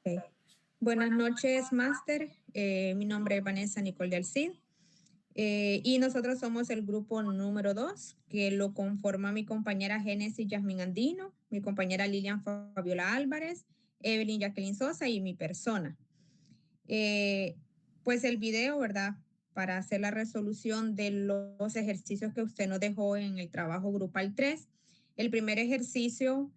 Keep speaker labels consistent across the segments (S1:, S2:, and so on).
S1: Ok. Buenas noches, Máster. Mi nombre es Vanessa Nicole del Cid. Y nosotros somos el grupo número 2, que lo conforma mi compañera Génesis Yasmín Andino, mi compañera Lilian Fabiola Álvarez, Evelyn Jacqueline Sosa y mi persona. Pues el video, ¿verdad? Para hacer la resolución de los ejercicios que usted nos dejó en el trabajo grupal 3. El primer ejercicio,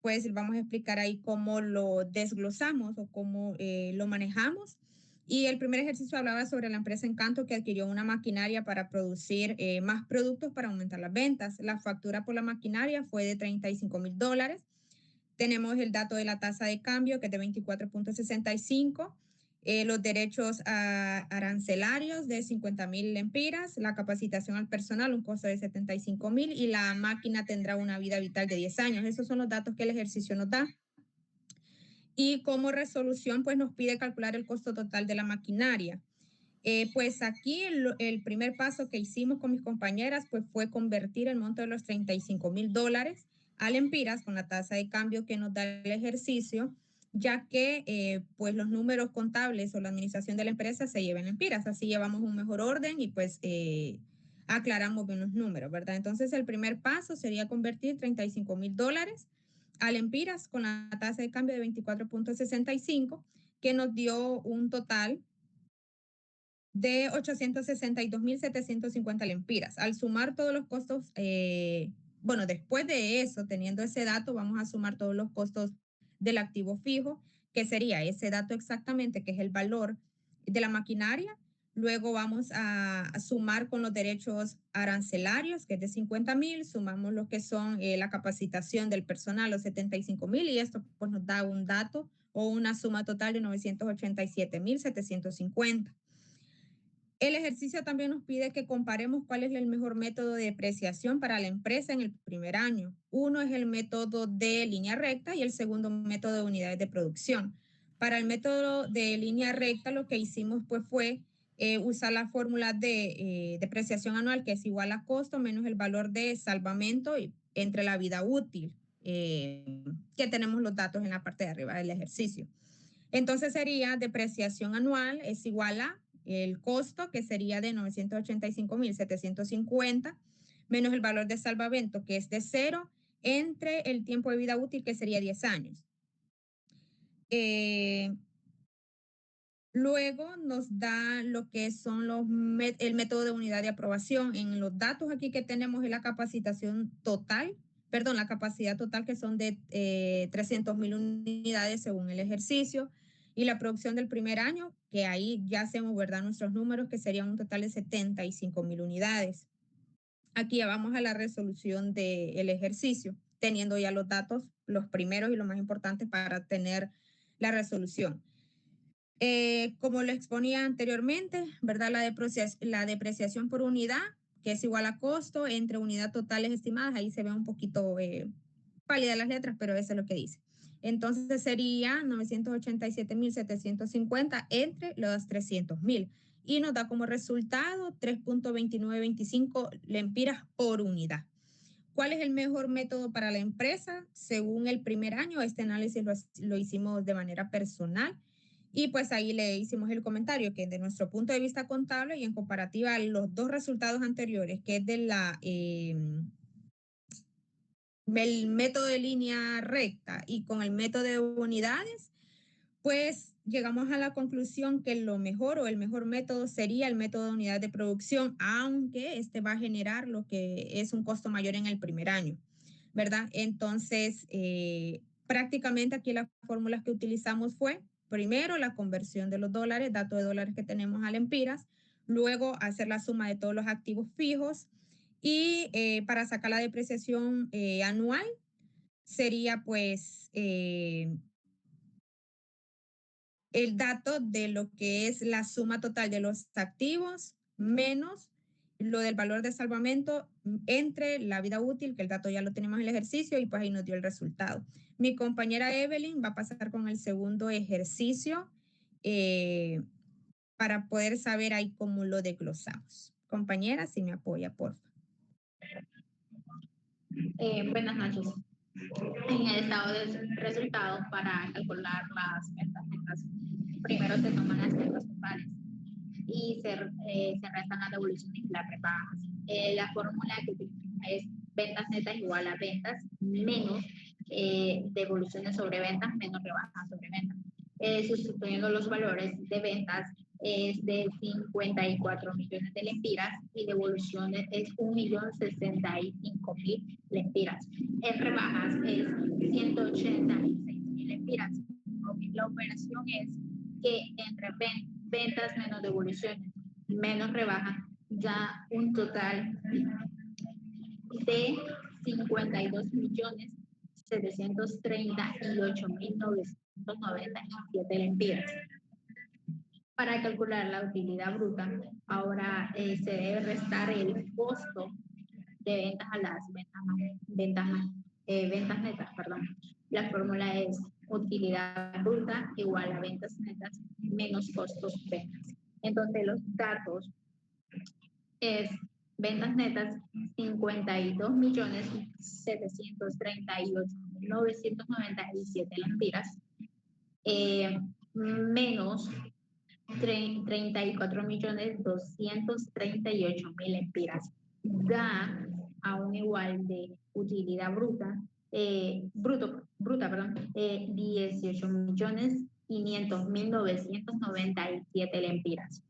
S1: pues vamos a explicar ahí cómo lo desglosamos o cómo lo manejamos. Y el primer ejercicio hablaba sobre la empresa Encanto que adquirió una maquinaria para producir más productos para aumentar las ventas. La factura por la maquinaria fue de $35,000. Tenemos el dato de la tasa de cambio que es de 24.65. Los derechos arancelarios de 50,000 lempiras, la capacitación al personal, un costo de 75,000 y la máquina tendrá una vida vital de 10 años. Esos son los datos que el ejercicio nos da. Y como resolución, pues nos pide calcular el costo total de la maquinaria. Pues aquí el primer paso que hicimos con mis compañeras pues fue convertir el monto de los $35,000 a lempiras con la tasa de cambio que nos da el ejercicio, ya que pues los números contables o la administración de la empresa se llevan en lempiras, así llevamos un mejor orden y pues aclaramos bien los números, ¿verdad? Entonces el primer paso sería convertir $35,000 a lempiras con la tasa de cambio de 24.65, que nos dio un total de 862,750 lempiras. Al sumar todos los costos, bueno, después de eso, teniendo ese dato, vamos a sumar todos los costos del activo fijo, que sería ese dato exactamente, que es el valor de la maquinaria. Luego vamos a sumar con los derechos arancelarios, que es de 50,000, sumamos lo que son la capacitación del personal, los 75,000, y esto pues nos da un dato o una suma total de 987,750. El ejercicio también nos pide que comparemos cuál es el mejor método de depreciación para la empresa en el primer año. Uno es el método de línea recta y el segundo método de unidades de producción. Para el método de línea recta lo que hicimos pues fue usar la fórmula de depreciación anual, que es igual a costo menos el valor de salvamento entre la vida útil, que tenemos los datos en la parte de arriba del ejercicio. Entonces sería depreciación anual es igual a el costo, que sería de 985,750, menos el valor de salvamento, que es de 0, entre el tiempo de vida útil, que sería 10 años. Luego nos da lo que son el método de unidad de aprobación. En los datos aquí que tenemos es la capacitación total, perdón, la capacidad total, que son de 300,000 unidades según el ejercicio, y la producción del primer año, que ahí ya hacemos, ¿verdad?, nuestros números, que serían un total de 75,000 unidades. Aquí ya vamos a la resolución del ejercicio, teniendo ya los datos, los primeros y los más importantes para tener la resolución. Como lo exponía anteriormente, ¿verdad? La depreciación por unidad, que es igual a costo entre unidad totales estimadas, ahí se ve un poquito pálidas las letras, pero eso es lo que dice. Entonces sería 987,750 entre los 300,000 y nos da como resultado 3.2925 lempiras por unidad. ¿Cuál es el mejor método para la empresa? Según el primer año, este análisis lo hicimos de manera personal y pues ahí le hicimos el comentario que de nuestro punto de vista contable y en comparativa a los dos resultados anteriores, que es de el método de línea recta y con el método de unidades, pues llegamos a la conclusión que lo mejor o el mejor método sería el método de unidad de producción, aunque este va a generar lo que es un costo mayor en el primer año, ¿verdad? Entonces, prácticamente aquí las fórmulas que utilizamos fue, primero, la conversión de los dólares, datos de dólares que tenemos a lempiras, luego hacer la suma de todos los activos fijos y para sacar la depreciación anual sería pues el dato de lo que es la suma total de los activos menos lo del valor de salvamento entre la vida útil, que el dato ya lo tenemos en el ejercicio y pues ahí nos dio el resultado. Mi compañera Evelyn va a pasar con el segundo ejercicio para poder saber ahí cómo lo desglosamos. Compañera, si me apoya, por favor.
S2: Buenas noches. En el estado de resultados, para calcular las ventas netas, primero se toman las ventas totales y se restan las devoluciones y las rebajas. La fórmula que utiliza es ventas netas igual a ventas menos devoluciones sobre ventas menos rebajas sobre ventas. Sustituyendo los valores de ventas es de 54 millones de lempiras y devoluciones es 1.065.000 lempiras. En rebajas es 186.000 lempiras. Okay. La operación es que entre ventas menos devoluciones menos rebajas da un total de 52.738.997 lempiras. Para calcular la utilidad bruta, ahora se debe restar el costo de ventas a las ventas netas, perdón. La fórmula es utilidad bruta igual a ventas netas menos costos ventas. Entonces los datos es ventas netas 52.738.997 lempiras menos 34.238.000 lempiras. Da a un igual de utilidad bruta, bruta, perdón, 18.500.997 lempiras.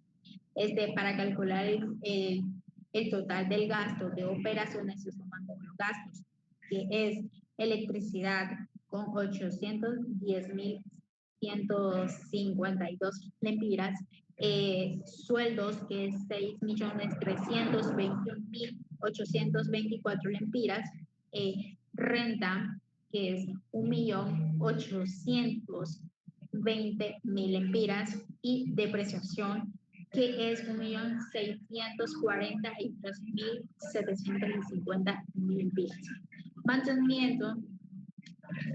S2: Para calcular el total del gasto de operaciones se suman los gastos, que es electricidad con 810.152 lempiras, sueldos que es 6.321.824 lempiras, renta que es 1.820.000 lempiras y depreciación que es 1.643.750 lempiras. Mantenimiento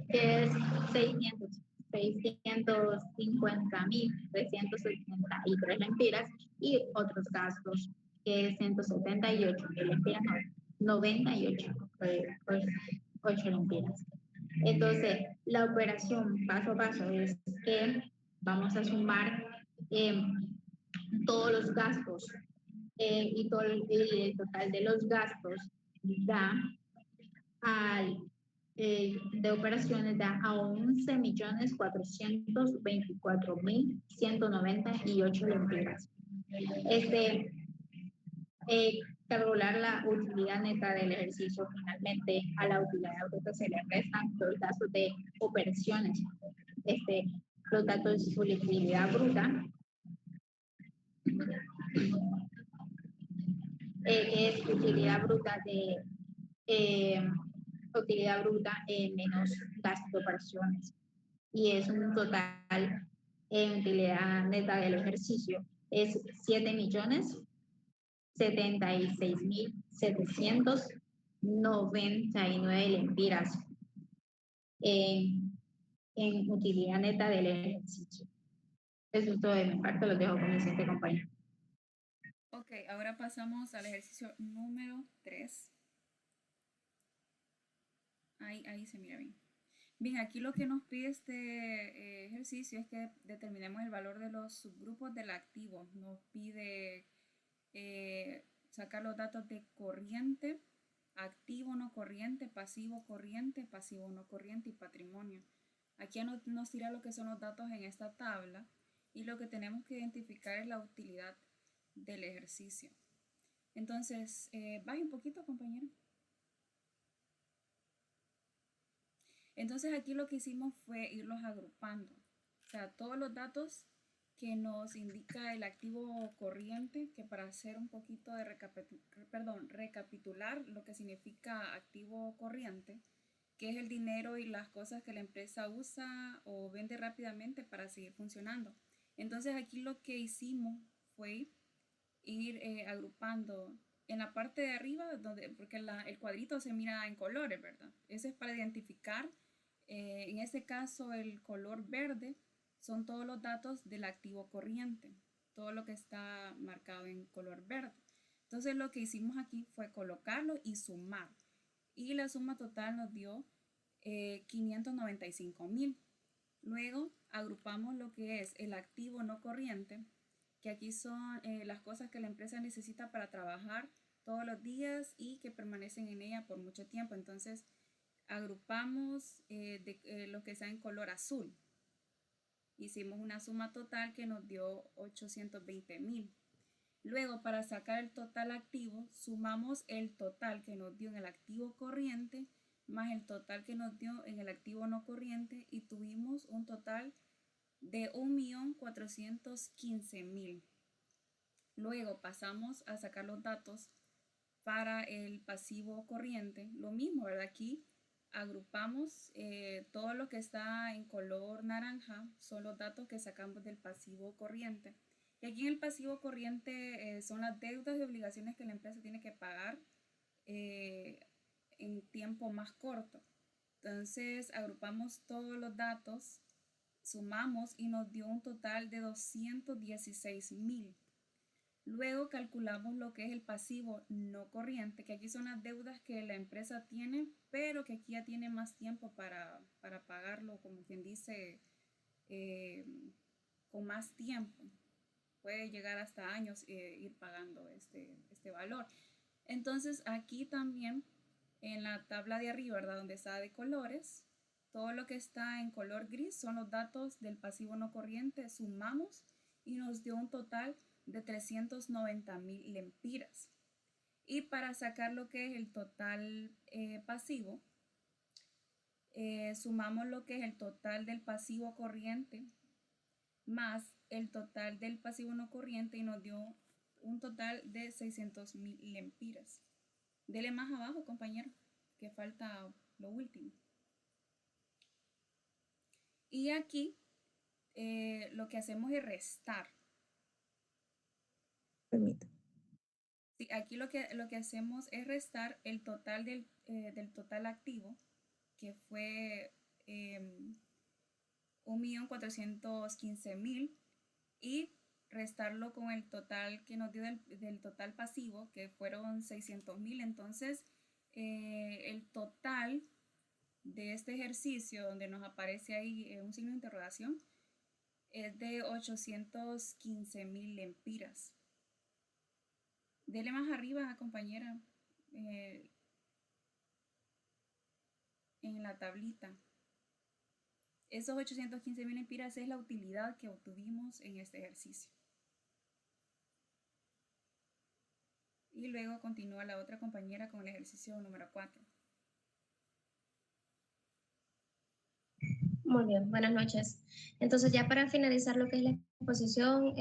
S2: que es 650.373 lempiras y otros gastos que es 178.000 lempiras, 98 lempiras. Entonces, la operación paso a paso es que vamos a sumar todos los gastos y todo el total de los gastos da al de operaciones da a 11.424.198 lempiras. Calcular la utilidad neta del ejercicio, finalmente a la utilidad bruta se le restan los gastos de operaciones. Los datos de su utilidad bruta es utilidad bruta de utilidad bruta menos gastos de operaciones y es un total en utilidad neta del ejercicio es 7.076.799 lempiras en utilidad neta del ejercicio. Eso es todo de mi parte, los dejo con mi siguiente compañero.
S3: Ok, ahora pasamos al ejercicio número 3. Ahí se mira bien. Bien, aquí lo que nos pide este ejercicio es que determinemos el valor de los subgrupos del activo. Nos pide sacar los datos de corriente, activo no corriente, pasivo no corriente y patrimonio. Aquí nos tira lo que son los datos en esta tabla y lo que tenemos que identificar es la utilidad del ejercicio. Entonces, baje un poquito, compañero. Entonces aquí lo que hicimos fue irlos agrupando. O sea, todos los datos que nos indica el activo corriente, que para hacer un poquito de recapitular lo que significa activo corriente, que es el dinero y las cosas que la empresa usa o vende rápidamente para seguir funcionando. Entonces aquí lo que hicimos fue ir agrupando en la parte de arriba, porque el cuadrito se mira en colores, ¿verdad? Ese es para identificar, en este caso el color verde son todos los datos del activo corriente, todo lo que está marcado en color verde. Entonces lo que hicimos aquí fue colocarlo y sumar. Y la suma total nos dio 595,000. Luego agrupamos lo que es el activo no corriente, que aquí son las cosas que la empresa necesita para trabajar todos los días y que permanecen en ella por mucho tiempo. Entonces, agrupamos lo que está en color azul. Hicimos una suma total que nos dio 820,000. Luego, para sacar el total activo, sumamos el total que nos dio en el activo corriente más el total que nos dio en el activo no corriente y tuvimos un total de 1.415.000. Luego pasamos a sacar los datos para el pasivo corriente. Lo mismo, ¿verdad? Aquí agrupamos todo lo que está en color naranja, son los datos que sacamos del pasivo corriente. Y aquí en el pasivo corriente son las deudas y obligaciones que la empresa tiene que pagar en tiempo más corto. Entonces agrupamos todos los datos, sumamos y nos dio un total de 216,000. Luego calculamos lo que es el pasivo no corriente, que aquí son las deudas que la empresa tiene, pero que aquí ya tiene más tiempo para pagarlo, como quien dice, con más tiempo. Puede llegar hasta años ir pagando este valor. Entonces aquí también en la tabla de arriba, ¿verdad? Donde está de colores, todo lo que está en color gris son los datos del pasivo no corriente, sumamos y nos dio un total de 390,000 lempiras. Y para sacar lo que es el total pasivo, sumamos lo que es el total del pasivo corriente más el total del pasivo no corriente y nos dio un total de 600,000 lempiras. Dele más abajo, compañero, que falta lo último. Y aquí lo que hacemos es restar.
S1: Permítame.
S3: Sí, aquí lo que hacemos es restar el total del total activo, que fue 1.415.000, y restarlo con el total que nos dio del total pasivo, que fueron 600,000. Entonces, el total de este ejercicio, donde nos aparece ahí un signo de interrogación, es de 815,000 lempiras. Dele más arriba, compañera, en la tablita. Esos 815,000 lempiras es la utilidad que obtuvimos en este ejercicio. Y luego continúa la otra compañera con el ejercicio número 4.
S4: Muy bien, buenas noches. Entonces, ya para finalizar lo que es la exposición,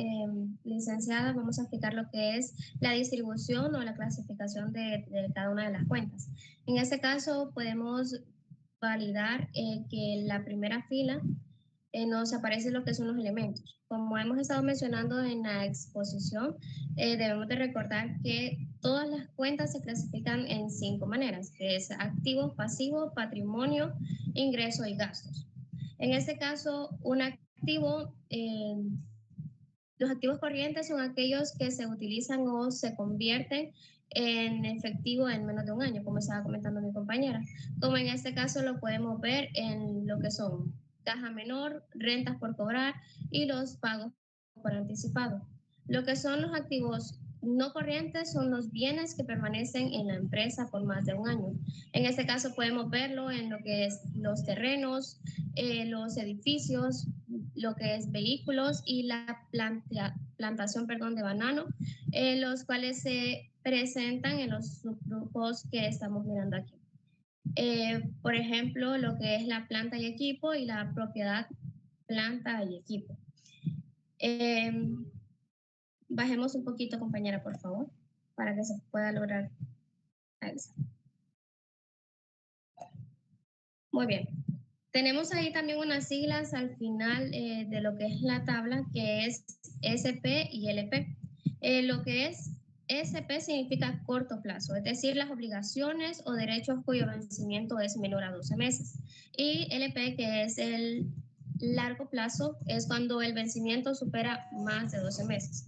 S4: licenciada, vamos a explicar lo que es la distribución o la clasificación de cada una de las cuentas. En este caso, podemos validar que en la primera fila nos aparecen lo que son los elementos. Como hemos estado mencionando en la exposición, debemos de recordar que todas las cuentas se clasifican en 5 maneras, que es activo, pasivo, patrimonio, ingreso y gastos. En este caso, un activo, los activos corrientes son aquellos que se utilizan o se convierten en efectivo en menos de un año, como estaba comentando mi compañera. Como en este caso lo podemos ver en lo que son caja menor, rentas por cobrar y los pagos por anticipado. Lo que son los activos no corrientes son los bienes que permanecen en la empresa por más de un año. En este caso podemos verlo en lo que es los terrenos, los edificios, lo que es vehículos y la plantación de banano, los cuales se presentan en los subgrupos que estamos mirando aquí. Por ejemplo, lo que es la planta y equipo y la propiedad planta y equipo. Bajemos un poquito, compañera, por favor, para que se pueda lograr realizar. Muy bien. Tenemos ahí también unas siglas al final de lo que es la tabla, que es SP y LP. Lo que es SP significa corto plazo, es decir, las obligaciones o derechos cuyo vencimiento es menor a 12 meses. Y LP, que es el largo plazo, es cuando el vencimiento supera más de 12 meses.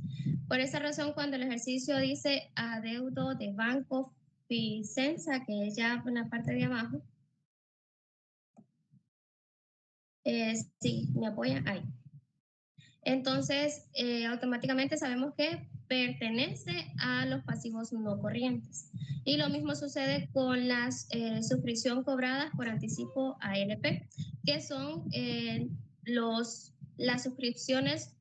S4: Por esa razón, cuando el ejercicio dice adeudo de Banco Vicenza, que es ya en la parte de abajo, Sí, me apoya ahí. Entonces, automáticamente sabemos que pertenece a los pasivos no corrientes. Y lo mismo sucede con las suscripción cobradas por anticipo ALP, que son las suscripciones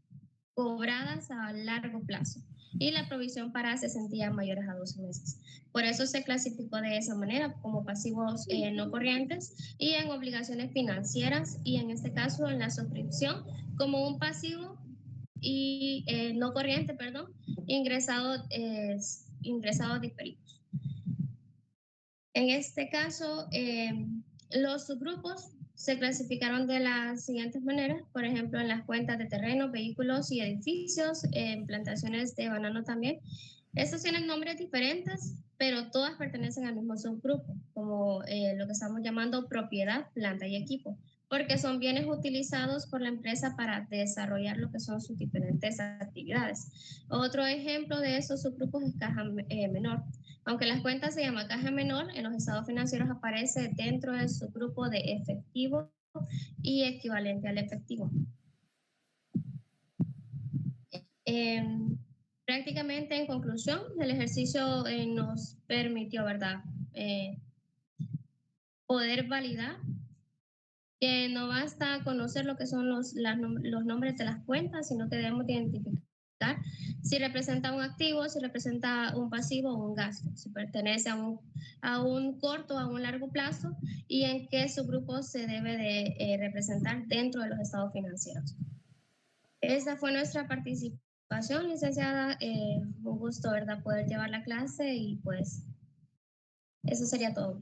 S4: cobradas a largo plazo y la provisión para cesantías mayores a 12 meses. Por eso se clasificó de esa manera como pasivos no corrientes y en obligaciones financieras y en este caso en la suscripción como un pasivo y no corriente, perdón, ingresados diferidos. En este caso, los subgrupos se clasificaron de las siguientes maneras, por ejemplo, en las cuentas de terrenos, vehículos y edificios, en plantaciones de banano también. Estos tienen nombres diferentes, pero todas pertenecen al mismo subgrupo, como lo que estamos llamando propiedad, planta y equipo, porque son bienes utilizados por la empresa para desarrollar lo que son sus diferentes actividades. Otro ejemplo de esos subgrupos es caja menor. Aunque las cuentas se llama caja menor, en los estados financieros aparece dentro del subgrupo de efectivo y equivalente al efectivo. Prácticamente, en conclusión, el ejercicio nos permitió, ¿verdad?, poder validar que no basta conocer lo que son los nombres de las cuentas, sino que debemos identificar si representa un activo, si representa un pasivo o un gasto, si pertenece a un corto o a un largo plazo y en qué subgrupo se debe de representar dentro de los estados financieros. Esa fue nuestra participación, licenciada. Un gusto, ¿verdad?, poder llevar la clase y pues eso sería todo.